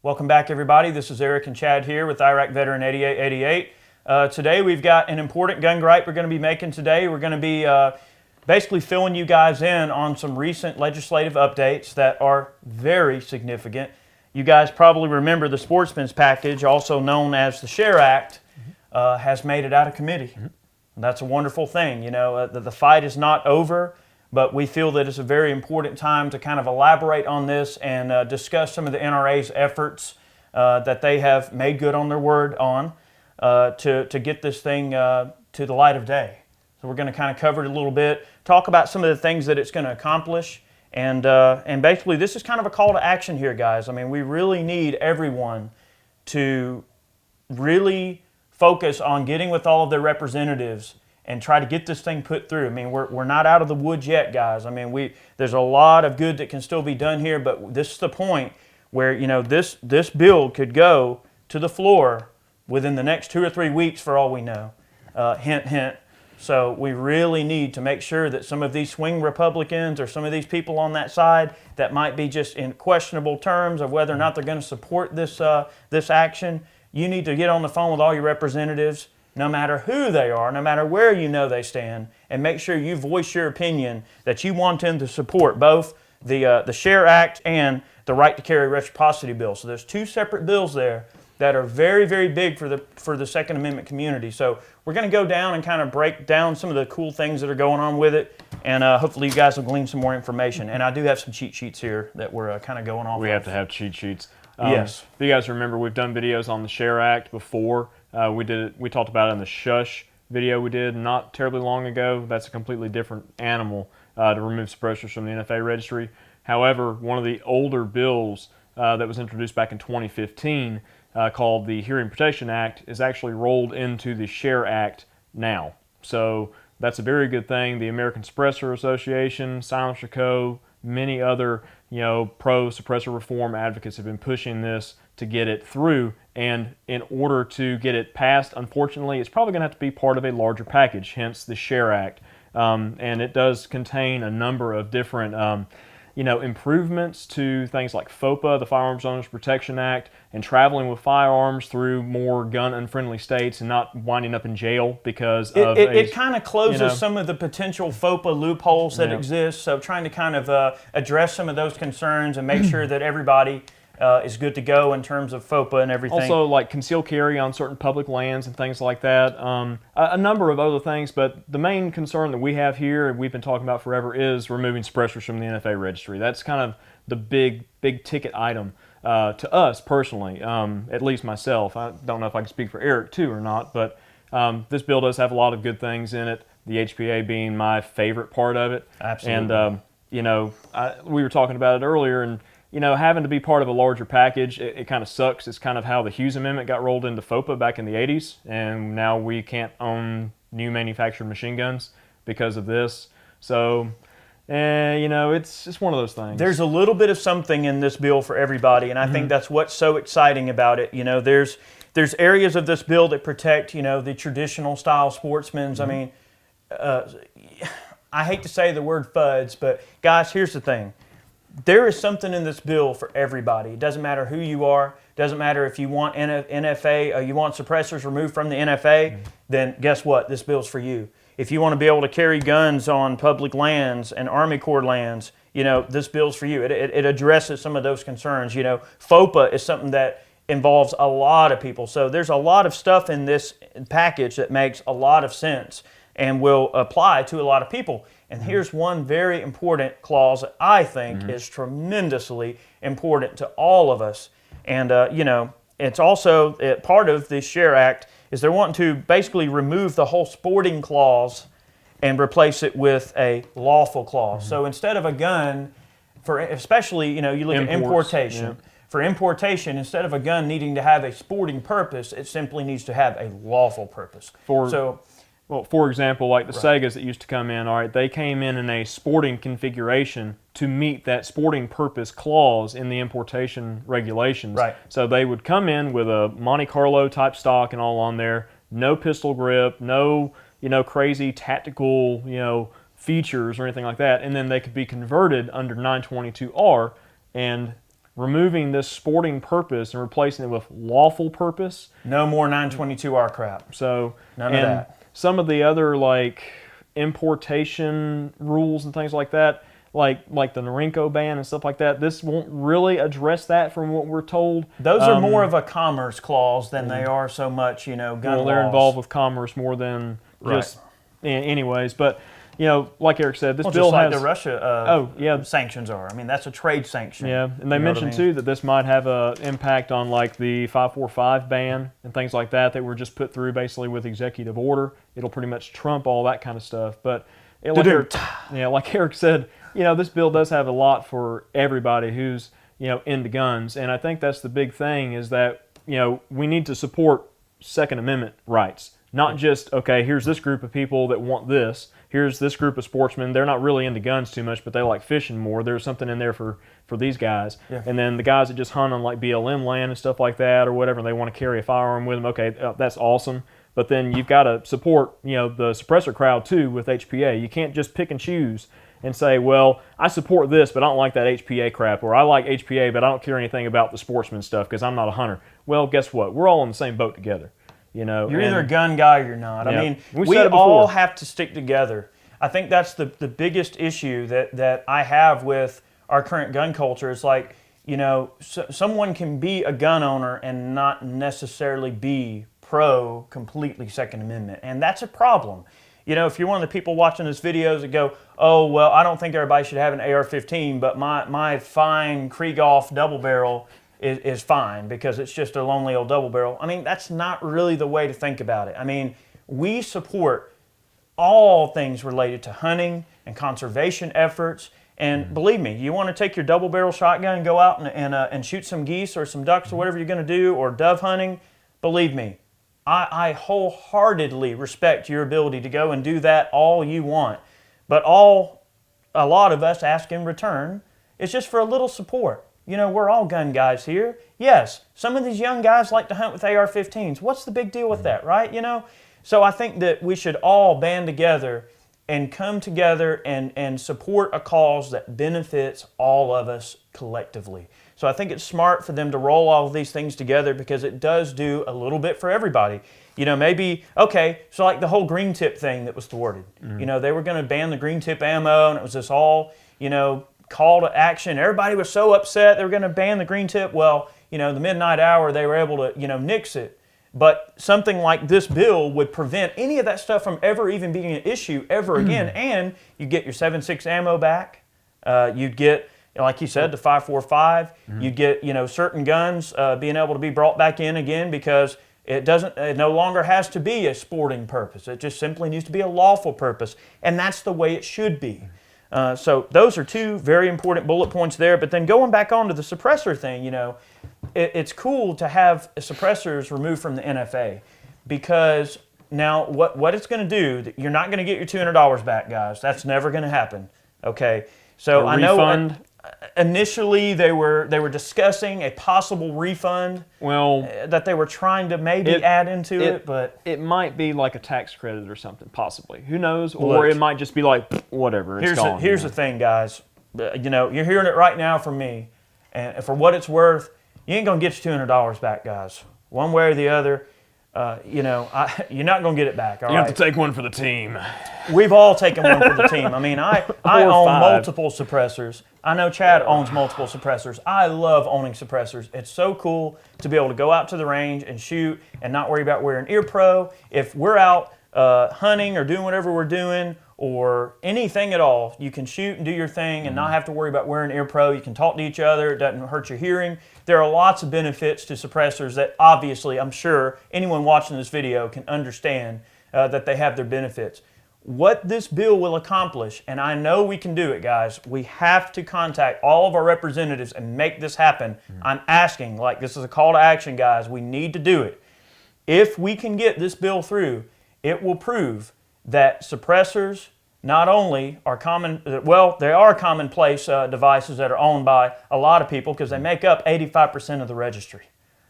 Welcome back, everybody. This is Eric and Chad here with Iraq Veteran 8888. Today we've got an important gun gripe we're going to be making today. We're going to be basically filling you guys in on some recent legislative updates that are very significant. You guys probably remember the Sportsman's Package, also known as the SHARE Act, has made it out of committee. And that's a wonderful thing. You know, the fight is not over, but we feel that it's a very important time to kind of elaborate on this and discuss some of the NRA's efforts that they have made good on their word on to get this thing to the light of day. So we're going to kind of cover it a little bit, talk about some of the things that it's going to accomplish, and basically this is kind of a call to action here, guys. I mean, we really need everyone to really focus on getting with all of their representatives and try to get this thing put through. I mean, we're not out of the woods yet, guys. I mean, there's a lot of good that can still be done here, but this is the point where, you know, this bill could go to the floor within the next 2 or 3 weeks for all we know. Hint, hint. So we really need to make sure that some of these swing Republicans or some of these people on that side that might be just in questionable terms of whether or not they're going to support this action, you need to get on the phone with all your representatives, no matter who they are, no matter where you know they stand, and make sure you voice your opinion that you want them to support both the SHARE Act and the Right to Carry Reciprocity Bill. So there's two separate bills there that are very, very big for the Second Amendment community. So we're going to go down and kind of break down some of the cool things that are going on with it, and hopefully you guys will glean some more information. And I do have some cheat sheets here that we're kind of going off. We have to have cheat sheets. Yes. If you guys remember, we've done videos on the SHARE Act before. We talked about it in the Shush video we did not terribly long ago. That's a completely different animal to remove suppressors from the NFA registry. However, one of the older bills that was introduced back in 2015 called the Hearing Protection Act is actually rolled into the SHARE Act now. So that's a very good thing. The American Suppressor Association, Silencer Co., many other pro-suppressor reform advocates have been pushing this to get it through, and in order to get it passed, unfortunately, it's probably going to have to be part of a larger package, hence the SHARE Act. And it does contain a number of different improvements to things like FOPA, the Firearms Owners Protection Act, and traveling with firearms through more gun-unfriendly states and not winding up in jail because of it kind of closes some of the potential FOPA loopholes that exist, so trying to kind of address some of those concerns and make sure that everybody is good to go in terms of FOPA and everything. Also, like concealed carry on certain public lands and things like that. A number of other things, but the main concern that we have here, and we've been talking about forever, is removing suppressors from the NFA registry. That's kind of the big ticket item to us personally, at least myself. I don't know if I can speak for Eric too or not, but this bill does have a lot of good things in it, the HPA being my favorite part of it. Absolutely. And, we were talking about it earlier, and having to be part of a larger package, it kind of sucks. It's kind of how the Hughes Amendment got rolled into FOPA back in the 80s, and now we can't own new manufactured machine guns because of this. So, it's one of those things. There's a little bit of something in this bill for everybody, and I think that's what's so exciting about it. You know, there's areas of this bill that protect, the traditional style sportsmen. I mean, I hate to say the word FUDs, but guys, here's the thing. There is something in this bill for everybody. It doesn't matter who you are. It doesn't matter if you want NFA or you want suppressors removed from the NFA, then guess what? This bill's for you. If you want to be able to carry guns on public lands and Army Corps lands, this bill's for you. It addresses some of those concerns. FOPA is something that involves a lot of people. So there's a lot of stuff in this package that makes a lot of sense and will apply to a lot of people. And here's one very important clause that I think is tremendously important to all of us. And, it's also part of the SHARE Act is they're wanting to basically remove the whole sporting clause and replace it with a lawful clause. So instead of a gun, especially, you look at importation. Yeah. For importation, instead of a gun needing to have a sporting purpose, it simply needs to have a lawful purpose. Well, for example, like the Segas that used to come in, all right, they came in a sporting configuration to meet that sporting purpose clause in the importation regulations. Right. So they would come in with a Monte Carlo type stock and all on there, no pistol grip, no, crazy tactical, features or anything like that, and then they could be converted under 922R and removing this sporting purpose and replacing it with lawful purpose. No more 922R crap. So None of that. Some of the other like importation rules and things like that, like the Norinco ban and stuff like that, this won't really address that from what we're told. Those are more of a commerce clause than they are so much, gun well, they're laws. involved with commerce more than just anyways. But like Eric said, this bill just like has the Russia sanctions are. I mean, that's a trade sanction. Yeah, and they mentioned too that this might have an impact on like the 545 ban and things like that were just put through basically with executive order. It'll pretty much trump all that kind of stuff. But like Eric said, this bill does have a lot for everybody who's into guns, and I think that's the big thing is that we need to support Second Amendment rights, not just here's this group of people that want this. Here's this group of sportsmen. They're not really into guns too much, but they like fishing more. There's something in there for these guys. Yeah. And then the guys that just hunt on like BLM land and stuff like that or whatever, and they want to carry a firearm with them. Okay, that's awesome. But then you've got to support the suppressor crowd too with HPA. You can't just pick and choose and say, well, I support this, but I don't like that HPA crap, or I like HPA, but I don't care anything about the sportsman stuff because I'm not a hunter. Well, guess what? We're all in the same boat together. You're either a gun guy or you're not. Yeah. I mean, we all have to stick together. I think that's the biggest issue that I have with our current gun culture. Is like, someone can be a gun owner and not necessarily be pro completely Second Amendment. And that's a problem. If you're one of the people watching this videos that go, oh, well, I don't think everybody should have an AR-15, but my fine Krieghoff double barrel is fine because it's just a lonely old double barrel. I mean, that's not really the way to think about it. I mean, we support all things related to hunting and conservation efforts. And believe me, you want to take your double barrel shotgun and go out and shoot some geese or some ducks or whatever you're going to do, or dove hunting, believe me, I wholeheartedly respect your ability to go and do that all you want. But a lot of us ask in return is just for a little support. We're all gun guys here. Yes, some of these young guys like to hunt with AR-15s. What's the big deal with that, right? So I think that we should all band together and come together and support a cause that benefits all of us collectively. So I think it's smart for them to roll all of these things together because it does do a little bit for everybody. Maybe, so like the whole green tip thing that was thwarted. Mm-hmm. They were going to ban the green tip ammo, and it was this all, call to action. Everybody was so upset they were going to ban the green tip. Well, the midnight hour, they were able to, nix it. But something like this bill would prevent any of that stuff from ever even being an issue ever again. And you get your 7.6 ammo back. You'd get, like you said, the 5.45. Mm-hmm. You'd get, certain guns being able to be brought back in again because it no longer has to be a sporting purpose. It just simply needs to be a lawful purpose. And that's the way it should be. So those are two very important bullet points there. But then going back onto the suppressor thing, it's cool to have suppressors removed from the NFA because now what it's going to do, you're not going to get your $200 back, guys. That's never going to happen. Okay, so I know initially they were discussing a possible refund. Well, that they were trying to maybe add into it, but it might be like a tax credit or something, possibly. Who knows? Or it might just be like whatever. It's gone. Here's the thing, guys. You're hearing it right now from me, and for what it's worth, you ain't gonna get your $200 back, guys. One way or the other, you're not gonna get it back. All you right? have to take one for the team. We've all taken one for the team. I mean, I own multiple suppressors. I know Chad owns multiple suppressors. I love owning suppressors. It's so cool to be able to go out to the range and shoot and not worry about wearing ear pro. If we're out hunting or doing whatever we're doing or anything at all, you can shoot and do your thing and not have to worry about wearing ear pro. You can talk to each other. It doesn't hurt your hearing. There are lots of benefits to suppressors that obviously I'm sure anyone watching this video can understand that they have their benefits. What this bill will accomplish, and I know we can do it, guys, we have to contact all of our representatives and make this happen. I'm asking, this is a call to action, guys. We need to do it. If we can get this bill through, it will prove that suppressors not only are they are commonplace devices that are owned by a lot of people because they make up 85% of the registry.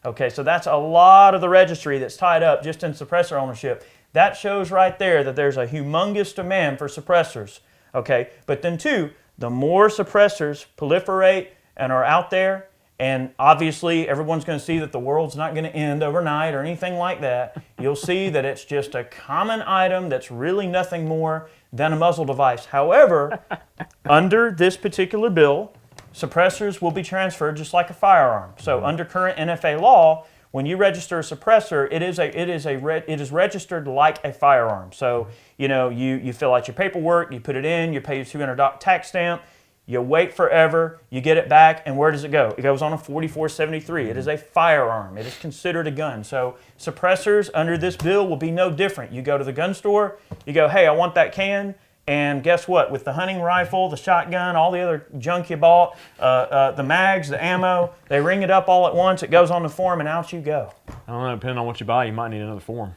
Okay, so that's a lot of the registry that's tied up just in suppressor ownership. That shows right there that there's a humongous demand for suppressors. Okay, but then two, the more suppressors proliferate and are out there And obviously, everyone's going to see that the world's not going to end overnight or anything like that. You'll see that it's just a common item that's really nothing more than a muzzle device. However, under this particular bill, suppressors will be transferred just like a firearm. So under current NFA law, when you register a suppressor, it is registered like a firearm. So, you fill out your paperwork, you put it in, you pay your $200 tax stamp, you wait forever, you get it back, and where does it go? It goes on a 4473. It is a firearm. It is considered a gun. So suppressors under this bill will be no different. You go to the gun store, you go, hey, I want that can, and guess what? With the hunting rifle, the shotgun, all the other junk you bought, the mags, the ammo, they ring it up all at once, it goes on the form, and out you go. I don't know, depending on what you buy, you might need another form.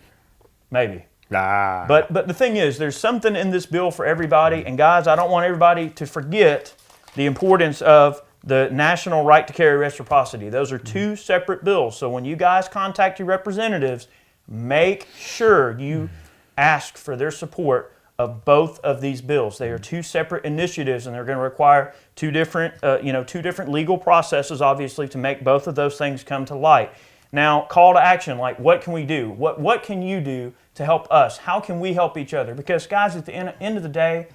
Maybe. Ah. But the thing is, there's something in this bill for everybody, and guys, I don't want everybody to forget the importance of the national right to carry reciprocity. Those are two separate bills. So when you guys contact your representatives, make sure you ask for their support of both of these bills. They are two separate initiatives, and they're going to require two different legal processes, obviously, to make both of those things come to light. Now, call to action, like what can we do? What can you do to help us? How can we help each other? Because, guys, at the end of the day,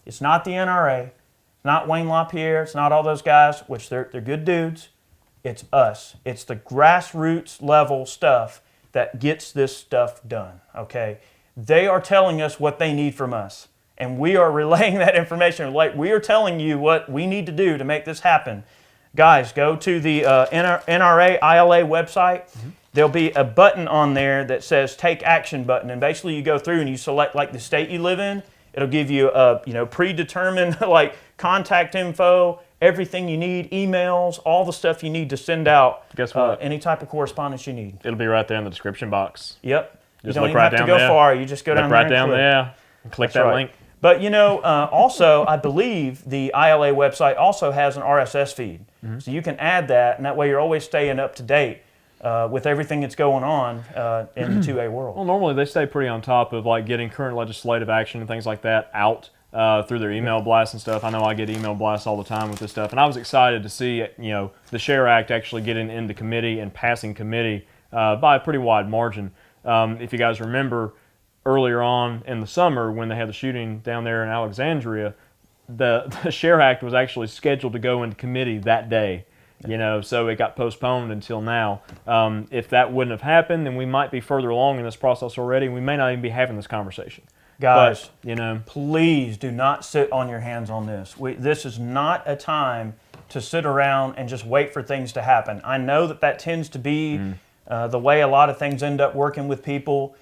it's not the NRA. It's not Wayne LaPierre. It's not all those guys, which they're good dudes. It's us. It's the grassroots level stuff that gets this stuff done, okay? They are telling us what they need from us, and we are relaying that information. Like, we are telling you what we need to do to make this happen. Guys, go to the NRA ILA website. There'll be a button on there that says Take Action button, and basically you go through and you select like the state you live in. It'll give you a predetermined like contact info, everything you need, emails, all the stuff you need to send out. Guess what? Any type of correspondence you need. It'll be right there in the description box. Yep. Just you don't look even right have to down go there. far. You just go down Look there right and down click. there and click That's that right. link. But also, I believe the ILA website also has an RSS feed. So you can add that, and that way you're always staying up to date with everything that's going on in the 2A world. Well, normally they stay pretty on top of like getting current legislative action and things like that out through their email blasts and stuff. I know I get email blasts all the time with this stuff, and I was excited to see the SHARE Act actually getting into committee and passing committee by a pretty wide margin. If you guys remember, earlier on in the summer when they had the shooting down there in Alexandria, the SHARE Act was actually scheduled to go into committee that day. So it got postponed until now. If that wouldn't have happened, then we might be further along in this process already. We may not even be having this conversation. Guys, but, please do not sit on your hands on this. This is not a time to sit around and just wait for things to happen. I know that tends to be the way a lot of things end up working with people.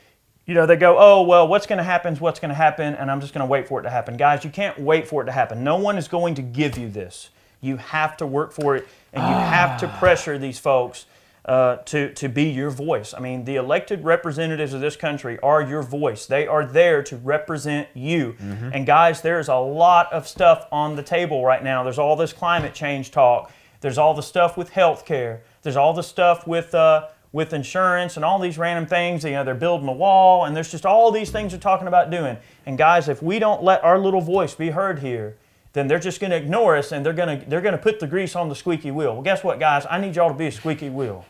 They go, oh, well, what's going to happen is what's going to happen, and I'm just going to wait for it to happen. Guys, you can't wait for it to happen. No one is going to give you this. You have to work for it, and you have to pressure these folks to be your voice. I mean, the elected representatives of this country are your voice. They are there to represent you. And guys, there's a lot of stuff on the table right now. There's all this climate change talk. There's all the stuff with health care. There's all the stuff with insurance and all these random things. They're building a wall, and there's just all these things they're talking about doing. And guys, if we don't let our little voice be heard here, then they're just going to ignore us, and they're going to put the grease on the squeaky wheel. Well, guess what, guys? I need y'all to be a squeaky wheel.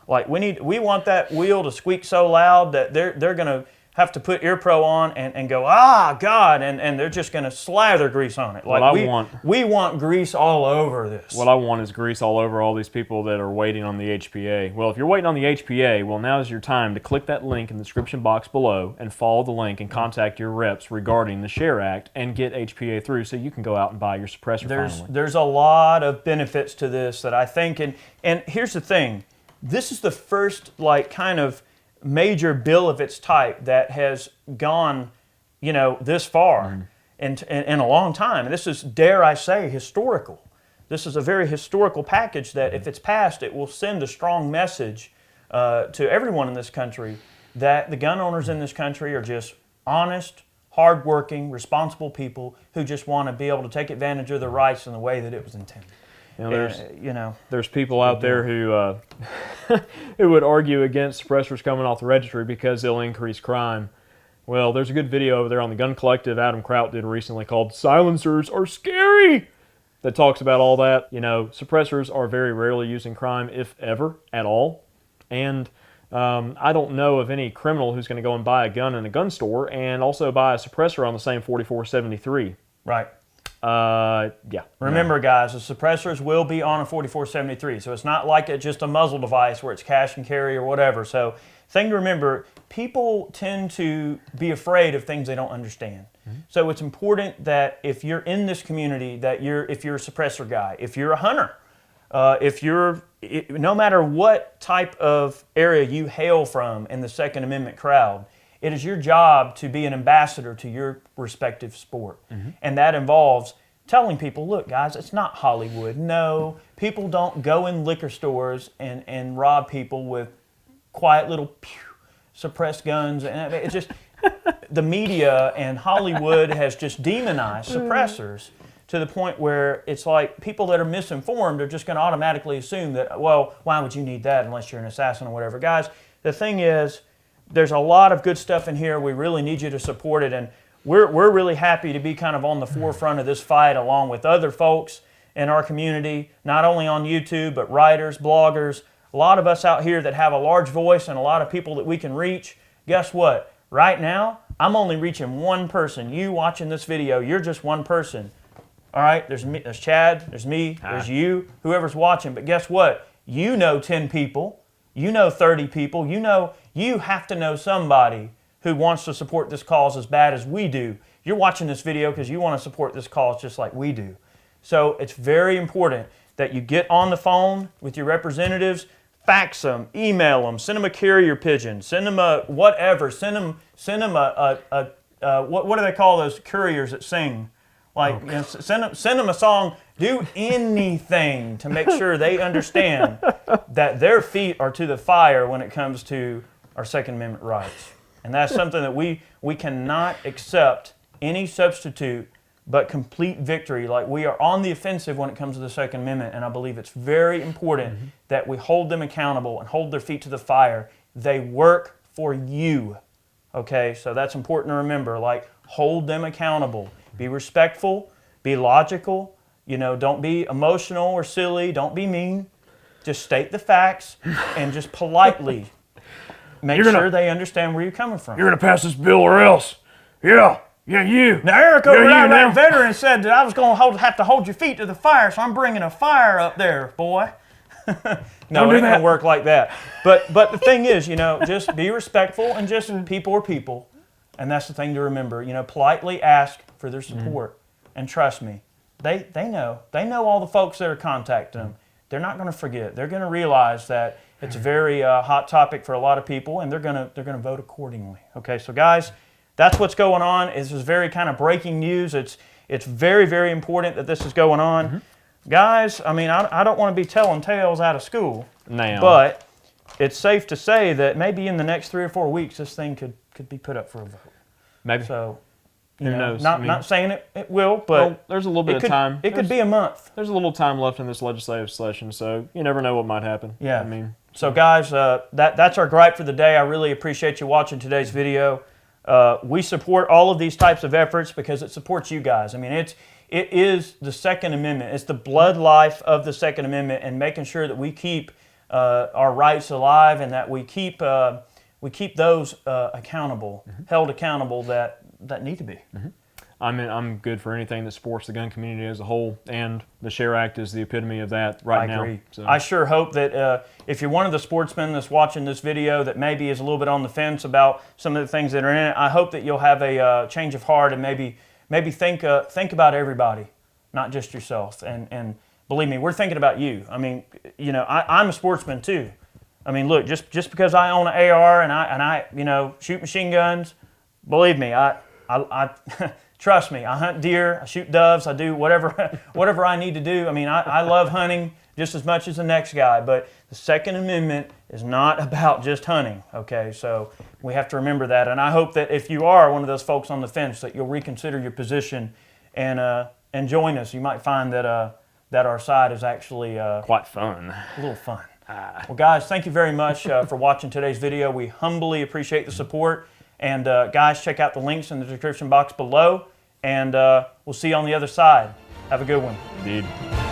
Like we want that wheel to squeak so loud that they're going to have to put ear pro on and go, God, and they're just going to slather grease on it. Like we want grease all over this. What I want is grease all over all these people that are waiting on the HPA. Well, if you're waiting on the HPA, well, now is your time to click that link in the description box below and follow the link and contact your reps regarding the SHARE Act and get HPA through so you can go out and buy your suppressor finally. There's a lot of benefits to this that I think, and here's the thing. This is the first kind of major bill of its type that has gone, this far in a long time. And this is, dare I say, historical. This is a very historical package that, if it's passed, it will send a strong message to everyone in this country that the gun owners in this country are just honest, hardworking, responsible people who just want to be able to take advantage of their rights in the way that it was intended. There's people out there who who would argue against suppressors coming off the registry because they'll increase crime. Well, there's a good video over there on the Gun Collective Adam Kraut did recently called "Silencers Are Scary," that talks about all that. You know, suppressors are very rarely used in crime, if ever, at all. And I don't know of any criminal who's going to go and buy a gun in a gun store and also buy a suppressor on the same 4473. Right. Yeah. Remember, guys, the suppressors will be on a 4473, so it's not like it's just a muzzle device where it's cash and carry or whatever. So, thing to remember, people tend to be afraid of things they don't understand. So it's important that if you're in this community, that if you're a suppressor guy, if you're a hunter, no matter what type of area you hail from in the Second Amendment crowd, it is your job to be an ambassador to your respective sport. And that involves telling people, look, guys, it's not Hollywood. No, people don't go in liquor stores and rob people with quiet little suppressed guns. And it's just, the media and Hollywood has just demonized suppressors to the point where it's like people that are misinformed are just going to automatically assume that, well, why would you need that unless you're an assassin or whatever. Guys, the thing is, there's a lot of good stuff in here. We really need you to support it, and we're really happy to be kind of on the forefront of this fight along with other folks in our community, not only on YouTube, but writers, bloggers, a lot of us out here that have a large voice and a lot of people that we can reach. Guess what? Right now, I'm only reaching one person. You watching this video, you're just one person. All right, there's me, there's Chad, there's me, there's you, whoever's watching. But guess what? You know 10 people, you know 30 people, you have to know somebody who wants to support this cause as bad as we do. You're watching this video because you want to support this cause just like we do. So it's very important that you get on the phone with your representatives, fax them, email them, send them a carrier pigeon, send them a whatever, send them what do they call those couriers that sing? Like, you know, send them a song. Do anything to make sure they understand that their feet are to the fire when it comes to our Second Amendment rights. And that's something that we cannot accept any substitute but complete victory. Like, we are on the offensive when it comes to the Second Amendment, and I believe it's very important that we hold them accountable and hold their feet to the fire. They work for you, okay? So that's important to remember. Like, hold them accountable. Be respectful, be logical, don't be emotional or silly, don't be mean. Just state the facts and just politely make sure they understand where you're coming from. You're going to pass this bill or else. Yeah, you. Now, Eric over there, that veteran, said that I was going to have to hold your feet to the fire, so I'm bringing a fire up there, boy. No, it ain't going to work like that. But the thing is, just be respectful and just people are people. And that's the thing to remember. Politely ask for their support. And trust me, they know. They know all the folks that are contacting them. They're not going to forget. They're going to realize that it's a very hot topic for a lot of people, and they're going to vote accordingly. Okay, so guys, that's what's going on. This is very kind of breaking news. It's very, very important that this is going on. Guys, I mean, I don't want to be telling tales out of school, but it's safe to say that maybe in the next 3 or 4 weeks, this thing could be put up for a vote. Maybe. So, who knows? Not saying it will, but there's a little bit of time. It could be a month. There's a little time left in this legislative session, so you never know what might happen. Yeah. So guys, that's our gripe for the day. I really appreciate you watching today's video. We support all of these types of efforts because it supports you guys. I mean, it is the Second Amendment. It's the blood life of the Second Amendment, and making sure that we keep our rights alive and that we keep those accountable, held accountable that need to be. I'm good for anything that supports the gun community as a whole, and the SHARE Act is the epitome of that right now. I agree. So. I sure hope that if you're one of the sportsmen that's watching this video that maybe is a little bit on the fence about some of the things that are in it, I hope that you'll have a change of heart and maybe think about everybody, not just yourself. And believe me, we're thinking about you. I mean, I'm a sportsman too. I mean, look, just because I own an AR and I shoot machine guns, believe me, I trust me, I hunt deer, I shoot doves, I do whatever I need to do. I mean, I love hunting just as much as the next guy, but the Second Amendment is not about just hunting, okay? So we have to remember that, and I hope that if you are one of those folks on the fence, that you'll reconsider your position and join us. You might find that our side is actually quite fun. A little fun. Well, guys, thank you very much for watching today's video. We humbly appreciate the support. And guys, check out the links in the description box below. And we'll see you on the other side. Have a good one. Indeed.